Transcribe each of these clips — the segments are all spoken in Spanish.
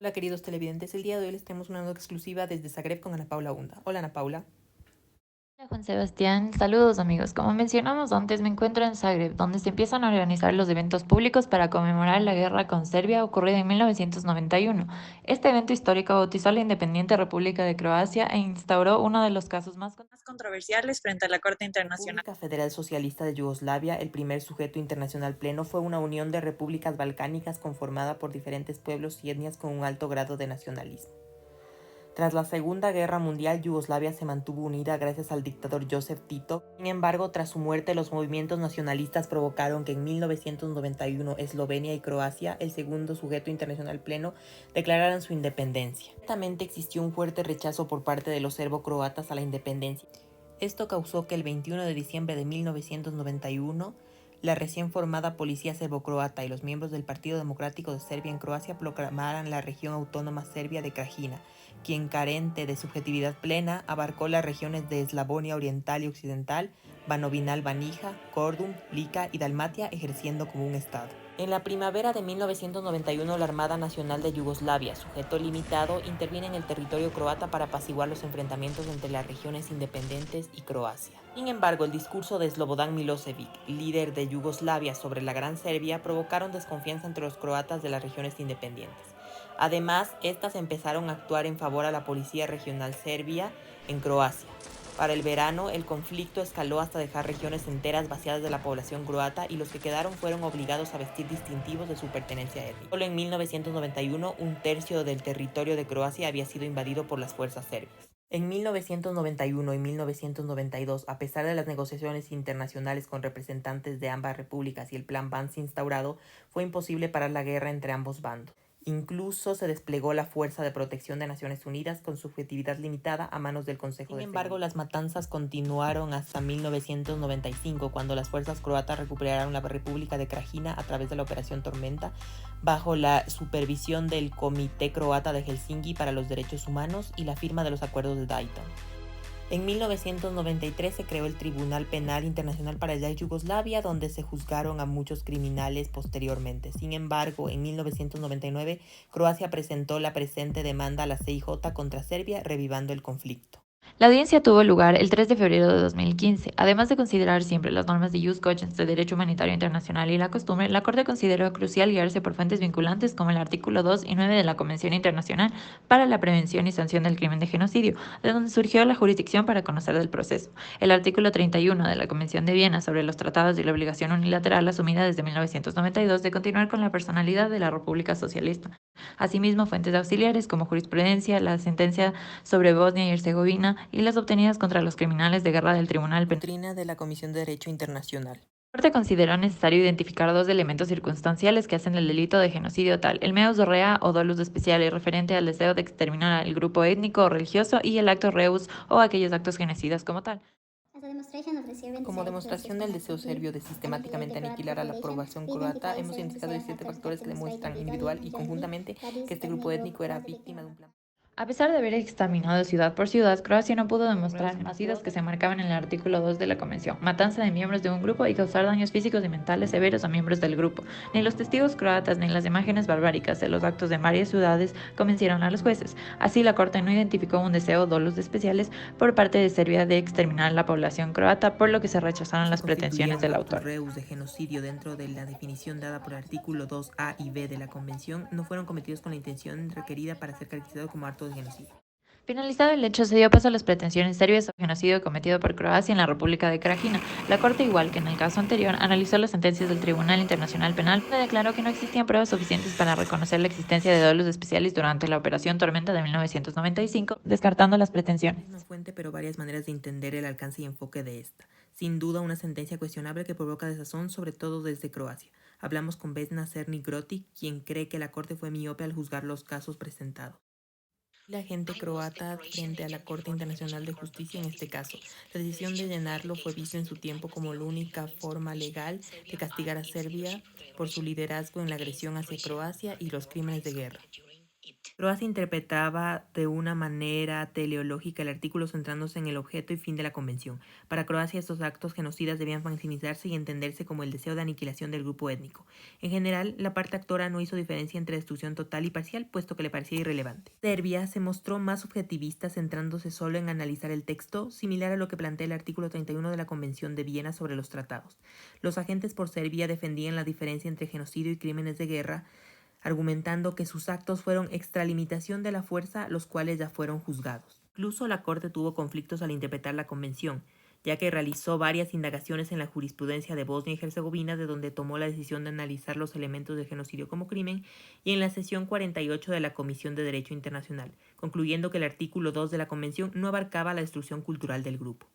Hola queridos televidentes, el día de hoy les tenemos una nota exclusiva desde Zagreb con Ana Paula Hunda. Hola Ana Paula. Hola Juan Sebastián, saludos amigos. Como mencionamos antes, me encuentro en Zagreb, donde se empiezan a organizar los eventos públicos para conmemorar la guerra con Serbia ocurrida en 1991. Este evento histórico bautizó a la independiente República de Croacia e instauró uno de los casos más controversiales frente a la Corte La Internacional. República Federal Socialista de Yugoslavia, el primer sujeto internacional pleno, fue una unión de repúblicas balcánicas conformada por diferentes pueblos y etnias con un alto grado de nacionalismo. Tras la Segunda Guerra Mundial, Yugoslavia se mantuvo unida gracias al dictador Joseph Tito. Sin embargo, tras su muerte, los movimientos nacionalistas provocaron que en 1991 Eslovenia y Croacia, el segundo sujeto internacional pleno, declararan su independencia. Ciertamente existió un fuerte rechazo por parte de los serbo-croatas a la independencia. Esto causó que el 21 de diciembre de 1991, la recién formada Policía Serbo-Croata y los miembros del Partido Democrático de Serbia en Croacia proclamaran la región autónoma serbia de Krajina, quien, carente de subjetividad plena, abarcó las regiones de Eslavonia Oriental y Occidental, Banovina-Banija, Kordun, Lika y Dalmacia, ejerciendo como un estado. En la primavera de 1991, la Armada Nacional de Yugoslavia, sujeto limitado, interviene en el territorio croata para apaciguar los enfrentamientos entre las regiones independientes y Croacia. Sin embargo, el discurso de Slobodan Milosevic, líder de Yugoslavia, sobre la Gran Serbia provocaron desconfianza entre los croatas de las regiones independientes. Además, estas empezaron a actuar en favor a la policía regional serbia en Croacia. Para el verano, el conflicto escaló hasta dejar regiones enteras vaciadas de la población croata y los que quedaron fueron obligados a vestir distintivos de su pertenencia étnica. Solo en 1991, un tercio del territorio de Croacia había sido invadido por las fuerzas serbias. En 1991 y 1992, a pesar de las negociaciones internacionales con representantes de ambas repúblicas y el Plan Vance instaurado, fue imposible parar la guerra entre ambos bandos. Incluso se desplegó la Fuerza de Protección de Naciones Unidas con subjetividad limitada a manos del Consejo de Seguridad. Sin embargo, las matanzas continuaron hasta 1995, cuando las fuerzas croatas recuperaron la República de Krajina a través de la Operación Tormenta, bajo la supervisión del Comité Croata de Helsinki para los Derechos Humanos y la firma de los Acuerdos de Dayton. En 1993 se creó el Tribunal Penal Internacional para la Yugoslavia, donde se juzgaron a muchos criminales posteriormente. Sin embargo, en 1999, Croacia presentó la presente demanda a la CIJ contra Serbia, revivando el conflicto. La audiencia tuvo lugar el 3 de febrero de 2015. Además de considerar siempre las normas de Jus Cogens de Derecho Humanitario Internacional y la costumbre, la Corte consideró crucial guiarse por fuentes vinculantes como el artículo 2 y 9 de la Convención Internacional para la Prevención y Sanción del Crimen de Genocidio, de donde surgió la jurisdicción para conocer del proceso. El artículo 31 de la Convención de Viena sobre los tratados y la obligación unilateral asumida desde 1992 de continuar con la personalidad de la República Socialista. Asimismo, fuentes auxiliares como jurisprudencia, la sentencia sobre Bosnia y Herzegovina y las obtenidas contra los criminales de guerra del Tribunal Penal. Doctrina de la Comisión de Derecho Internacional. La Corte consideró necesario identificar dos elementos circunstanciales que hacen el delito de genocidio tal: el meus rea o dolus speciale, referente al deseo de exterminar al grupo étnico o religioso, y el acto reus o aquellos actos genocidas como tal. Como demostración del deseo serbio de sistemáticamente aniquilar a la población croata, hemos identificado 17 factores que demuestran individual y conjuntamente que este grupo étnico era víctima de un plan. A pesar de haber examinado ciudad por ciudad, Croacia no pudo demostrar genocidas que se marcaban en el artículo 2 de la Convención, matanza de miembros de un grupo y causar daños físicos y mentales severos a miembros del grupo. Ni los testigos croatas ni las imágenes barbáricas de los actos de varias ciudades convencieron a los jueces. Así, la Corte no identificó un deseo dolus especiales por parte de Serbia de exterminar a la población croata, por lo que se rechazaron las pretensiones del Actos autor. reus de genocidio dentro de la definición dada por el artículo 2A y B de la Convención no fueron cometidos con la intención requerida para ser caracterizado como acto de genocidio. Finalizado el hecho, se dio paso a las pretensiones serbias sobre genocidio cometido por Croacia en la República de Krajina. La Corte, igual que en el caso anterior, analizó las sentencias del Tribunal Internacional Penal y declaró que no existían pruebas suficientes para reconocer la existencia de dolosos especiales durante la Operación Tormenta de 1995, descartando las pretensiones. Una fuente, pero varias maneras de entender el alcance y enfoque de esta. Sin duda, una sentencia cuestionable que provoca desazón, sobre todo desde Croacia. Hablamos con Vesna Cerny-Grotic, quien cree que la Corte fue miope al juzgar los casos presentados. La gente croata frente a la Corte Internacional de Justicia en este caso. La decisión de llenarlo fue vista en su tiempo como la única forma legal de castigar a Serbia por su liderazgo en la agresión hacia Croacia y los crímenes de guerra. Croacia interpretaba de una manera teleológica el artículo centrándose en el objeto y fin de la convención. Para Croacia estos actos genocidas debían maximizarse y entenderse como el deseo de aniquilación del grupo étnico. En general, la parte actora no hizo diferencia entre destrucción total y parcial, puesto que le parecía irrelevante. Serbia se mostró más objetivista, centrándose solo en analizar el texto, similar a lo que plantea el artículo 31 de la Convención de Viena sobre los tratados. Los agentes por Serbia defendían la diferencia entre genocidio y crímenes de guerra, argumentando que sus actos fueron extralimitación de la fuerza, los cuales ya fueron juzgados. Incluso la Corte tuvo conflictos al interpretar la Convención, ya que realizó varias indagaciones en la jurisprudencia de Bosnia y Herzegovina, de donde tomó la decisión de analizar los elementos del genocidio como crimen, y en la sesión 48 de la Comisión de Derecho Internacional, concluyendo que el artículo 2 de la Convención no abarcaba la destrucción cultural del grupo.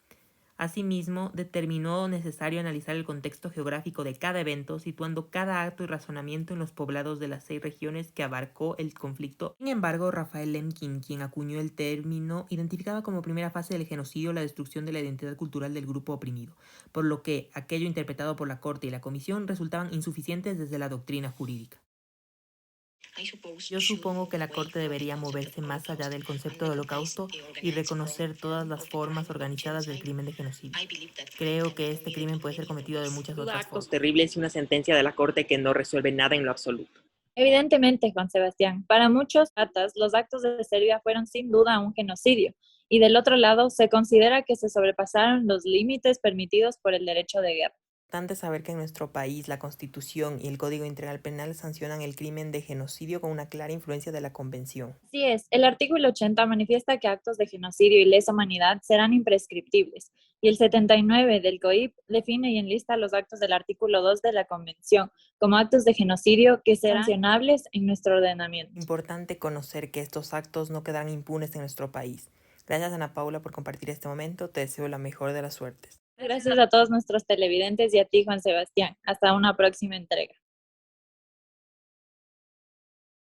Asimismo, determinó necesario analizar el contexto geográfico de cada evento, situando cada acto y razonamiento en los poblados de las 6 regiones que abarcó el conflicto. Sin embargo, Rafael Lemkin, quien acuñó el término, identificaba como primera fase del genocidio la destrucción de la identidad cultural del grupo oprimido, por lo que aquello interpretado por la Corte y la Comisión resultaban insuficientes desde la doctrina jurídica. Yo supongo que la Corte debería moverse más allá del concepto de holocausto y reconocer todas las formas organizadas del crimen de genocidio. Creo que este crimen puede ser cometido de muchas otras formas. Terribles y una sentencia de la Corte que no resuelve nada en lo absoluto. Evidentemente, Juan Sebastián, para muchos patas, los actos de Serbia fueron sin duda un genocidio, y del otro lado se considera que se sobrepasaron los límites permitidos por el derecho de guerra. Es importante saber que en nuestro país la Constitución y el Código Integral Penal sancionan el crimen de genocidio con una clara influencia de la Convención. Así es, el artículo 80 manifiesta que actos de genocidio y lesa humanidad serán imprescriptibles, y el 79 del COIP define y enlista los actos del artículo 2 de la Convención como actos de genocidio que serán sancionables en nuestro ordenamiento. Importante conocer que estos actos no quedarán impunes en nuestro país. Gracias, Ana Paula, por compartir este momento. Te deseo la mejor de las suertes. Gracias a todos nuestros televidentes y a ti, Juan Sebastián. Hasta una próxima entrega.